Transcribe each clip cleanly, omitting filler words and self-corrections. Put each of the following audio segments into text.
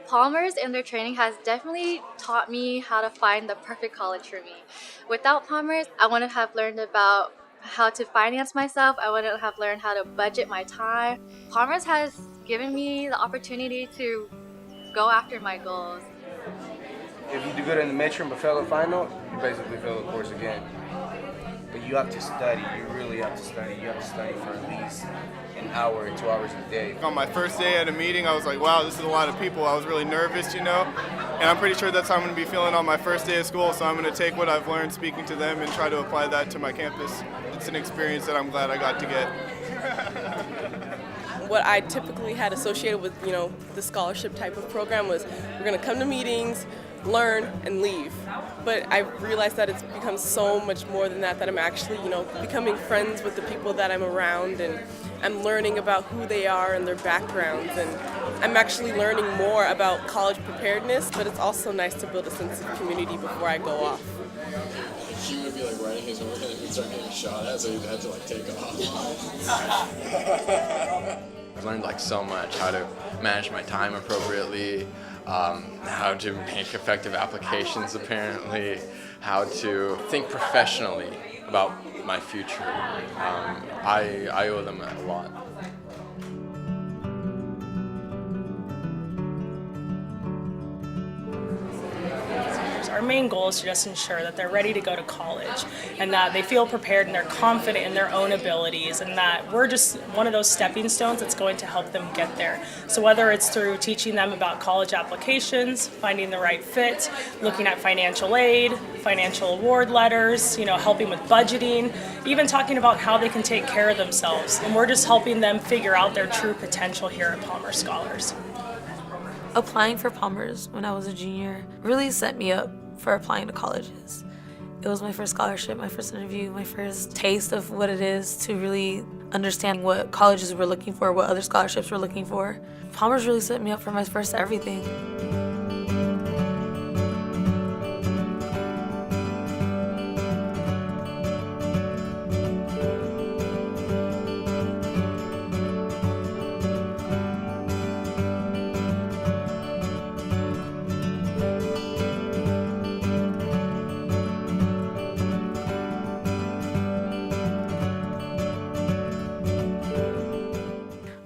Palmer's and their training has definitely taught me how to find the perfect college for me. Without Palmer's, I wouldn't have learned about how to finance myself. I wouldn't have learned how to budget my time. Palmer's has given me the opportunity to go after my goals. If you do good in the midterm but fail the final, you basically fail the course again. But you have to study. You really have to study. You have to study for at least an hour, 2 hours a day. On my first day at a meeting, I was like, wow, this is a lot of people. I was really nervous, and I'm pretty sure that's how I'm going to be feeling on my first day of school, so I'm going to take what I've learned speaking to them and try to apply that to my campus. It's an experience that I'm glad I got to get. What I typically had associated with, the scholarship type of program was we're going to come to meetings, learn, and leave. But I realized that it's become so much more than that I'm actually, becoming friends with the people that I'm around, and I'm learning about who they are and their backgrounds, and I'm actually learning more about college preparedness, but it's also nice to build a sense of community before I go off. He would be writing his work and then he'd start getting shot at, so he'd have to take off. I've learned so much, how to manage my time appropriately, how to make effective applications apparently, how to think professionally about my future. I owe them a lot. Our main goal is to just ensure that they're ready to go to college and that they feel prepared and they're confident in their own abilities, and that we're just one of those stepping stones that's going to help them get there. So whether it's through teaching them about college applications, finding the right fit, looking at financial aid, financial award letters, helping with budgeting, even talking about how they can take care of themselves. And we're just helping them figure out their true potential here at Palmer Scholars. Applying for Palmer's when I was a junior really set me up for applying to colleges. It was my first scholarship, my first interview, my first taste of what it is to really understand what colleges were looking for, what other scholarships were looking for. Palmer's really set me up for my first everything.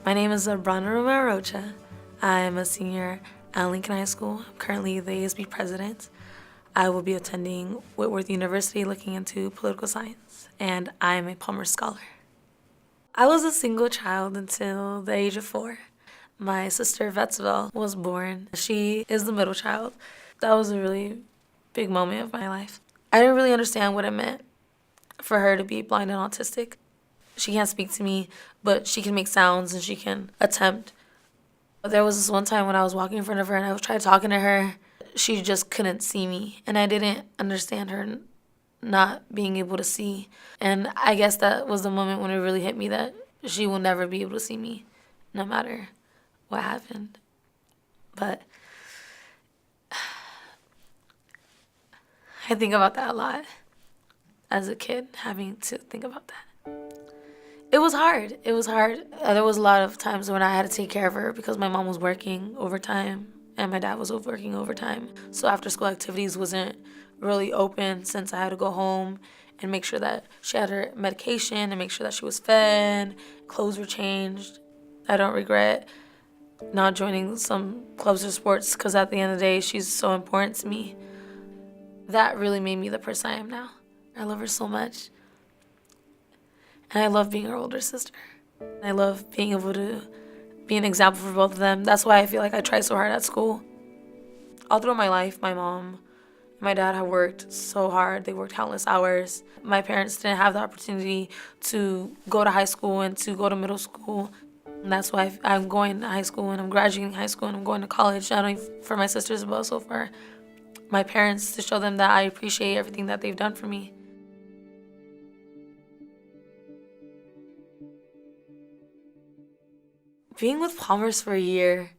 My name is Abranna Rocha. I'm a senior at Lincoln High School. I'm currently the ASB president. I will be attending Whitworth University looking into political science, and I'm a Palmer Scholar. I was a single child until the age of 4. My sister Vetzvel was born. She is the middle child. That was a really big moment of my life. I didn't really understand what it meant for her to be blind and autistic. She can't speak to me, but she can make sounds and she can attempt. There was this one time when I was walking in front of her and I was trying talking to her. She just couldn't see me, and I didn't understand her not being able to see. And I guess that was the moment when it really hit me that she will never be able to see me, no matter what happened. But I think about that a lot as a kid, having to think about that. It was hard. It was hard. There was a lot of times when I had to take care of her because my mom was working overtime and my dad was working overtime. So after school activities wasn't really open, since I had to go home and make sure that she had her medication and make sure that she was fed, clothes were changed. I don't regret not joining some clubs or sports because at the end of the day, she's so important to me. That really made me the person I am now. I love her so much. And I love being her older sister. I love being able to be an example for both of them. That's why I feel like I try so hard at school. All throughout my life, my mom and my dad have worked so hard. They worked countless hours. My parents didn't have the opportunity to go to high school and to go to middle school. And that's why I'm going to high school and I'm graduating high school and I'm going to college, not only for my sisters but also for my parents, to show them that I appreciate everything that they've done for me. Being with Palmer's for a year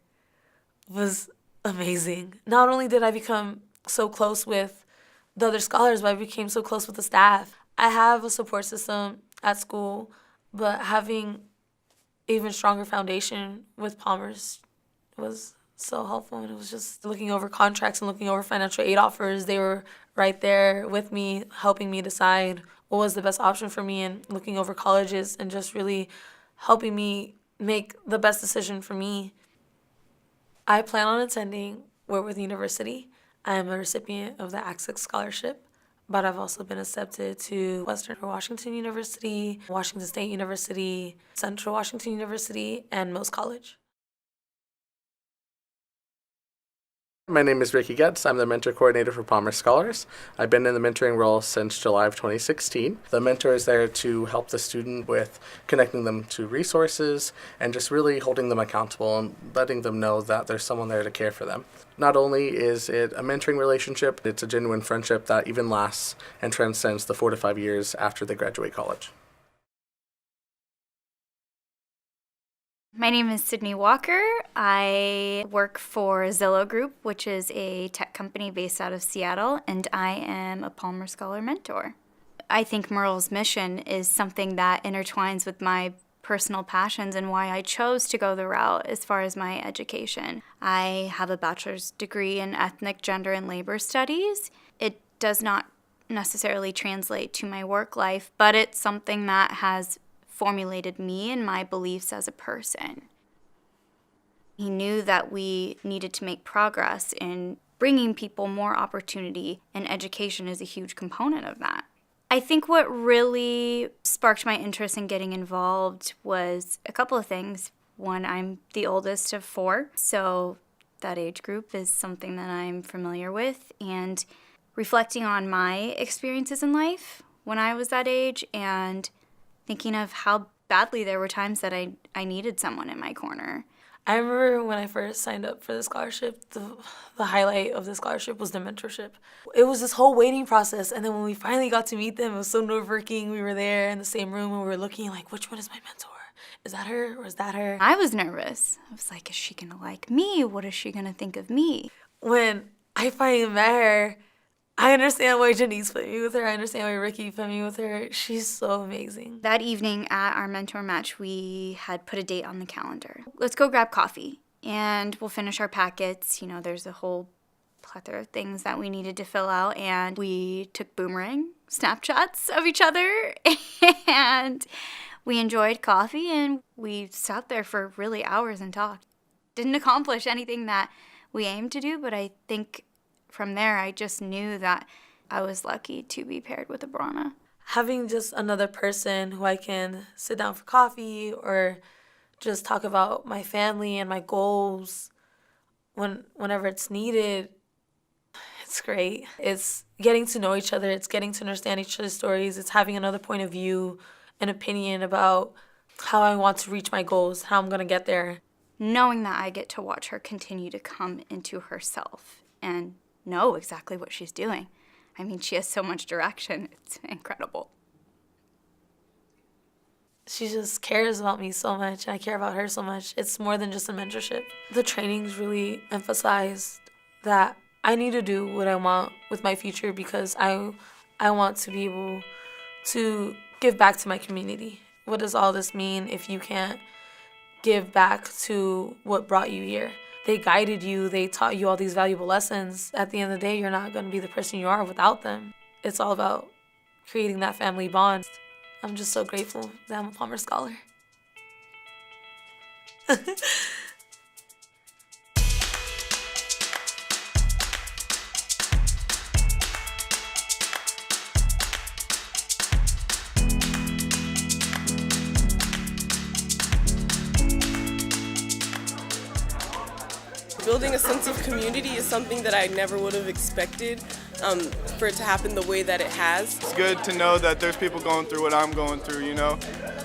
was amazing. Not only did I become so close with the other scholars, but I became so close with the staff. I have a support system at school, but having even stronger foundation with Palmer's was so helpful. And it was just looking over contracts and looking over financial aid offers. They were right there with me, helping me decide what was the best option for me and looking over colleges and just really helping me make the best decision for me. I plan on attending Whitworth University. I am a recipient of the Access Scholarship, but I've also been accepted to Western Washington University, Washington State University, Central Washington University, and Mills College. My name is Ricky Getz. I'm the mentor coordinator for Palmer Scholars. I've been in the mentoring role since July of 2016. The mentor is there to help the student with connecting them to resources and just really holding them accountable and letting them know that there's someone there to care for them. Not only is it a mentoring relationship, it's a genuine friendship that even lasts and transcends the 4 to 5 years after they graduate college. My name is Sydney Walker. I work for Zillow Group, which is a tech company based out of Seattle, and I am a Palmer Scholar mentor. I think Merle's mission is something that intertwines with my personal passions and why I chose to go the route as far as my education. I have a bachelor's degree in ethnic, gender, and labor studies. It does not necessarily translate to my work life, but it's something that has formulated me and my beliefs as a person. He knew that we needed to make progress in bringing people more opportunity, and education is a huge component of that. I think what really sparked my interest in getting involved was a couple of things. One, I'm the oldest of 4, so that age group is something that I'm familiar with, and reflecting on my experiences in life when I was that age and thinking of how badly there were times that I needed someone in my corner. I remember when I first signed up for the scholarship, the highlight of the scholarship was the mentorship. It was this whole waiting process, and then when we finally got to meet them, it was so nerve-wracking. We were there in the same room, and we were looking like, which one is my mentor? Is that her or is that her? I was nervous. I was like, is she gonna like me? What is she gonna think of me? When I finally met her, I understand why Janice put me with her. I understand why Ricky put me with her. She's so amazing. That evening at our mentor match, we had put a date on the calendar. Let's go grab coffee, and we'll finish our packets. You know, there's a whole plethora of things that we needed to fill out, and we took boomerang Snapchats of each other, and we enjoyed coffee, and we sat there for really hours and talked. Didn't accomplish anything that we aimed to do, but I think from there, I just knew that I was lucky to be paired with Abranna. Having just another person who I can sit down for coffee or just talk about my family and my goals whenever it's needed, it's great. It's getting to know each other. It's getting to understand each other's stories. It's having another point of view, an opinion about how I want to reach my goals, how I'm going to get there. Knowing that I get to watch her continue to come into herself and know exactly what she's doing. I mean, she has so much direction. It's incredible. She just cares about me so much, and I care about her so much. It's more than just a mentorship. The trainings really emphasized that I need to do what I want with my future because I want to be able to give back to my community. What does all this mean if you can't give back to what brought you here? They guided you, they taught you all these valuable lessons. At the end of the day, you're not going to be the person you are without them. It's all about creating that family bond. I'm just so grateful that I'm a Palmer Scholar. Building a sense of community is something that I never would have expected for it to happen the way that it has. It's good to know that there's people going through what I'm going through, you know.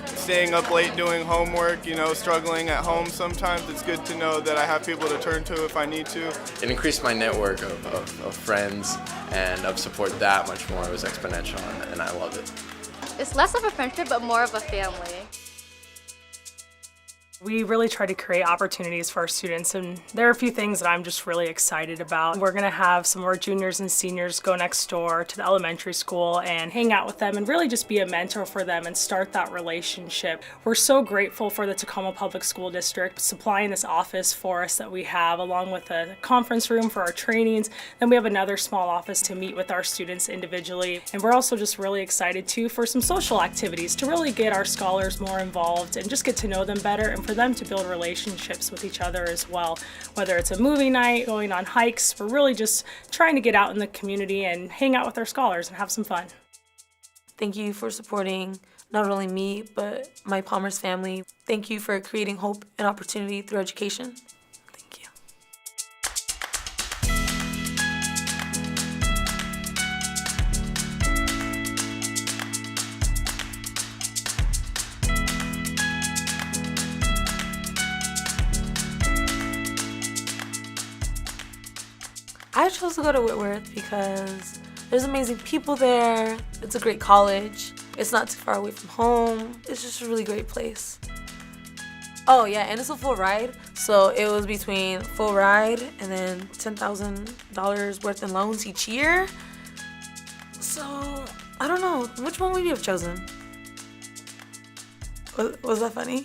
Staying up late doing homework, you know, struggling at home sometimes. It's good to know that I have people to turn to if I need to. It increased my network of friends and of support that much more. It was exponential, and I love it. It's less of a friendship, but more of a family. We really try to create opportunities for our students, and there are a few things that I'm just really excited about. We're going to have some of our juniors and seniors go next door to the elementary school and hang out with them and really just be a mentor for them and start that relationship. We're so grateful for the Tacoma Public School District supplying this office for us that we have, along with a conference room for our trainings. Then we have another small office to meet with our students individually. And we're also just really excited too for some social activities to really get our scholars more involved and just get to know them better, and for them to build relationships with each other as well. Whether it's a movie night, going on hikes, we're really just trying to get out in the community and hang out with our scholars and have some fun. Thank you for supporting not only me, but my Palmer's family. Thank you for creating hope and opportunity through education. Thank you. I chose to go to Whitworth because there's amazing people there. It's a great college. It's not too far away from home. It's just a really great place. Oh yeah, and it's a full ride. So it was between full ride and then $10,000 worth in loans each year. So I don't know, which one would you have chosen? Was that funny?